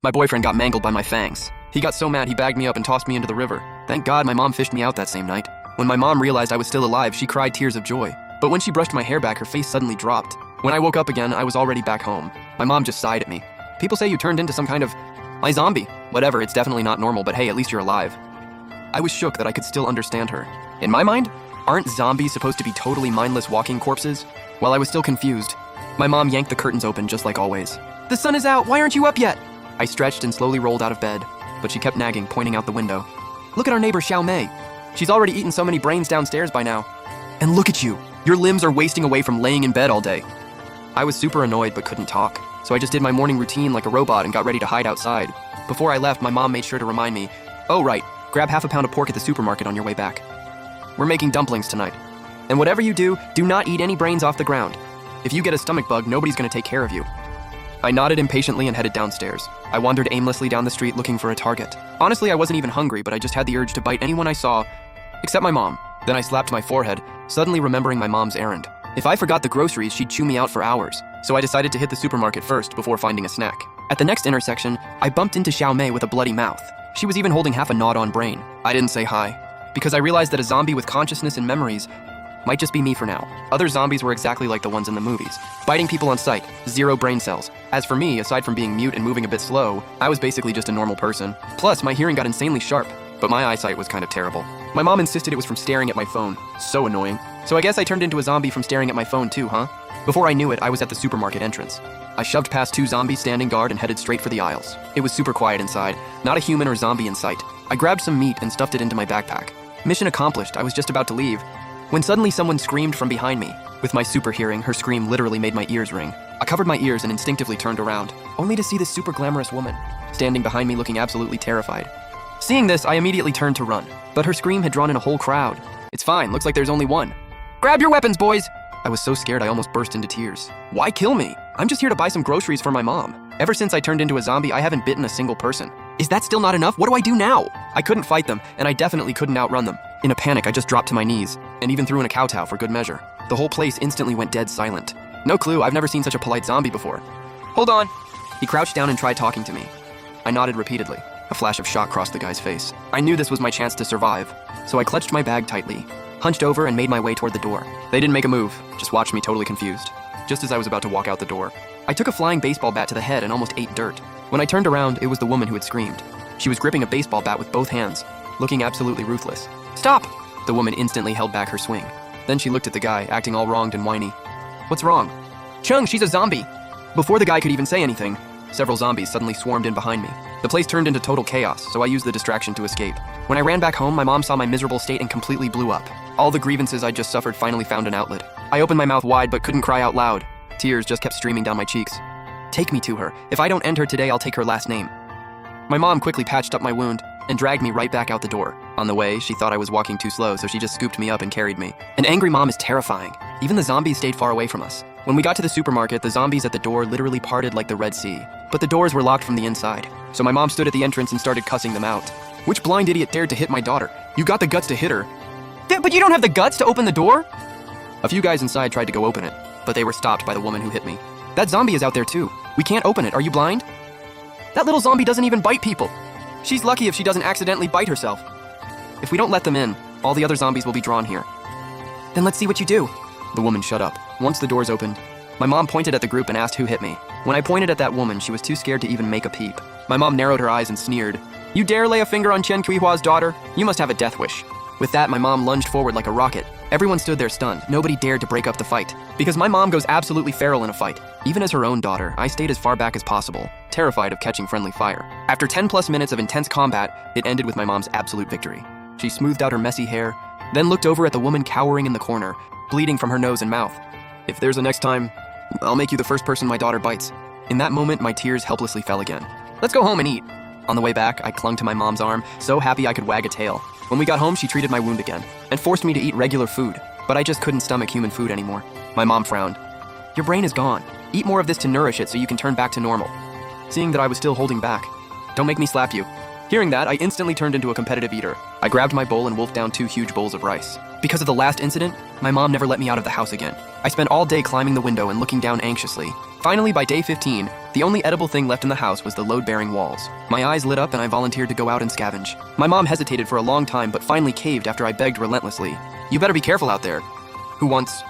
My boyfriend got mangled by my fangs. He got so mad he bagged me up and tossed me into the river. Thank God my mom fished me out that same night. When my mom realized I was still alive, she cried tears of joy. But when she brushed my hair back, her face suddenly dropped. When I woke up again, I was already back home. My mom just sighed at me. People say you turned into some kind of my zombie. Whatever, it's definitely not normal, but hey, at least you're alive. I was shook that I could still understand her. In my mind, aren't zombies supposed to be totally mindless walking corpses? While I was still confused, my mom yanked the curtains open just like always. The sun is out, why aren't you up yet? I stretched and slowly rolled out of bed, but she kept nagging, pointing out the window. Look at our neighbor Xiao Mei. She's already eaten so many brains downstairs by now. And look at you, your limbs are wasting away from laying in bed all day. I was super annoyed but couldn't talk, so I just did my morning routine like a robot and got ready to hide outside. Before I left, my mom made sure to remind me, oh right, grab half a pound of pork at the supermarket on your way back. We're making dumplings tonight. And whatever you do not eat any brains off the ground. If you get a stomach bug, nobody's gonna take care of you. I nodded impatiently and headed downstairs. I wandered aimlessly down the street looking for a target. Honestly, I wasn't even hungry, but I just had the urge to bite anyone I saw, except my mom. Then I slapped my forehead, suddenly remembering my mom's errand. If I forgot the groceries, she'd chew me out for hours, so I decided to hit the supermarket first before finding a snack. At the next intersection, I bumped into Xiao Mei with a bloody mouth. She was even holding half a gnawed-on brain. I didn't say hi, because I realized that a zombie with consciousness and memories might just be me for now. Other zombies were exactly like the ones in the movies. Biting people on sight, 0 brain cells. As for me, aside from being mute and moving a bit slow, I was basically just a normal person. Plus, my hearing got insanely sharp, but my eyesight was kind of terrible. My mom insisted it was from staring at my phone. So annoying. So I guess I turned into a zombie from staring at my phone too, huh? Before I knew it, I was at the supermarket entrance. I shoved past 2 zombies standing guard and headed straight for the aisles. It was super quiet inside, not a human or zombie in sight. I grabbed some meat and stuffed it into my backpack. Mission accomplished, I was just about to leave, when suddenly someone screamed from behind me. With my super hearing, her scream literally made my ears ring. I covered my ears and instinctively turned around, only to see this super glamorous woman, standing behind me looking absolutely terrified. Seeing this, I immediately turned to run, but her scream had drawn in a whole crowd. It's fine, looks like there's only one. Grab your weapons, boys! I was so scared I almost burst into tears. Why kill me? I'm just here to buy some groceries for my mom. Ever since I turned into a zombie, I haven't bitten a single person. Is that still not enough? What do I do now? I couldn't fight them, and I definitely couldn't outrun them. In a panic, I just dropped to my knees, and even threw in a kowtow for good measure. The whole place instantly went dead silent. No clue, I've never seen such a polite zombie before. Hold on. He crouched down and tried talking to me. I nodded repeatedly. A flash of shock crossed the guy's face. I knew this was my chance to survive, so I clutched my bag tightly, hunched over and made my way toward the door. They didn't make a move, just watched me totally confused. Just as I was about to walk out the door, I took a flying baseball bat to the head and almost ate dirt. When I turned around, it was the woman who had screamed. She was gripping a baseball bat with both hands, looking absolutely ruthless. Stop! The woman instantly held back her swing. Then she looked at the guy, acting all wronged and whiny. What's wrong? Chung, she's a zombie! Before the guy could even say anything, several zombies suddenly swarmed in behind me. The place turned into total chaos, so I used the distraction to escape. When I ran back home, my mom saw my miserable state and completely blew up. All the grievances I just suffered finally found an outlet. I opened my mouth wide but couldn't cry out loud. Tears just kept streaming down my cheeks. Take me to her. If I don't end her today, I'll take her last name. My mom quickly patched up my wound and dragged me right back out the door. On the way, she thought I was walking too slow, so she just scooped me up and carried me. An angry mom is terrifying. Even the zombies stayed far away from us. When we got to the supermarket, the zombies at the door literally parted like the Red Sea. But the doors were locked from the inside, so my mom stood at the entrance and started cussing them out. Which blind idiot dared to hit my daughter? You got the guts to hit her. But you don't have the guts to open the door? A few guys inside tried to go open it, but they were stopped by the woman who hit me. That zombie is out there too. We can't open it. Are you blind? That little zombie doesn't even bite people. She's lucky if she doesn't accidentally bite herself. If we don't let them in, all the other zombies will be drawn here. Then let's see what you do. The woman shut up. Once the doors opened, my mom pointed at the group and asked who hit me. When I pointed at that woman, she was too scared to even make a peep. My mom narrowed her eyes and sneered. You dare lay a finger on Chen Kuihua's daughter? You must have a death wish. With that, my mom lunged forward like a rocket. Everyone stood there stunned. Nobody dared to break up the fight. Because my mom goes absolutely feral in a fight. Even as her own daughter, I stayed as far back as possible, terrified of catching friendly fire. After 10+ minutes of intense combat, it ended with my mom's absolute victory. She smoothed out her messy hair, then looked over at the woman cowering in the corner, bleeding from her nose and mouth. If there's a next time, I'll make you the first person my daughter bites. In that moment, my tears helplessly fell again. Let's go home and eat. On the way back, I clung to my mom's arm, so happy I could wag a tail. When we got home, she treated my wound again, and forced me to eat regular food, but I just couldn't stomach human food anymore. My mom frowned. Your brain is gone. Eat more of this to nourish it so you can turn back to normal. Seeing that I was still holding back. Don't make me slap you. Hearing that, I instantly turned into a competitive eater. I grabbed my bowl and wolfed down 2 huge bowls of rice. Because of the last incident, my mom never let me out of the house again. I spent all day climbing the window and looking down anxiously. Finally, by day 15, The only edible thing left in the house was the load-bearing walls. My eyes lit up and I volunteered to go out and scavenge. My mom hesitated for a long time but finally caved after I begged relentlessly. "You better be careful out there." "Who wants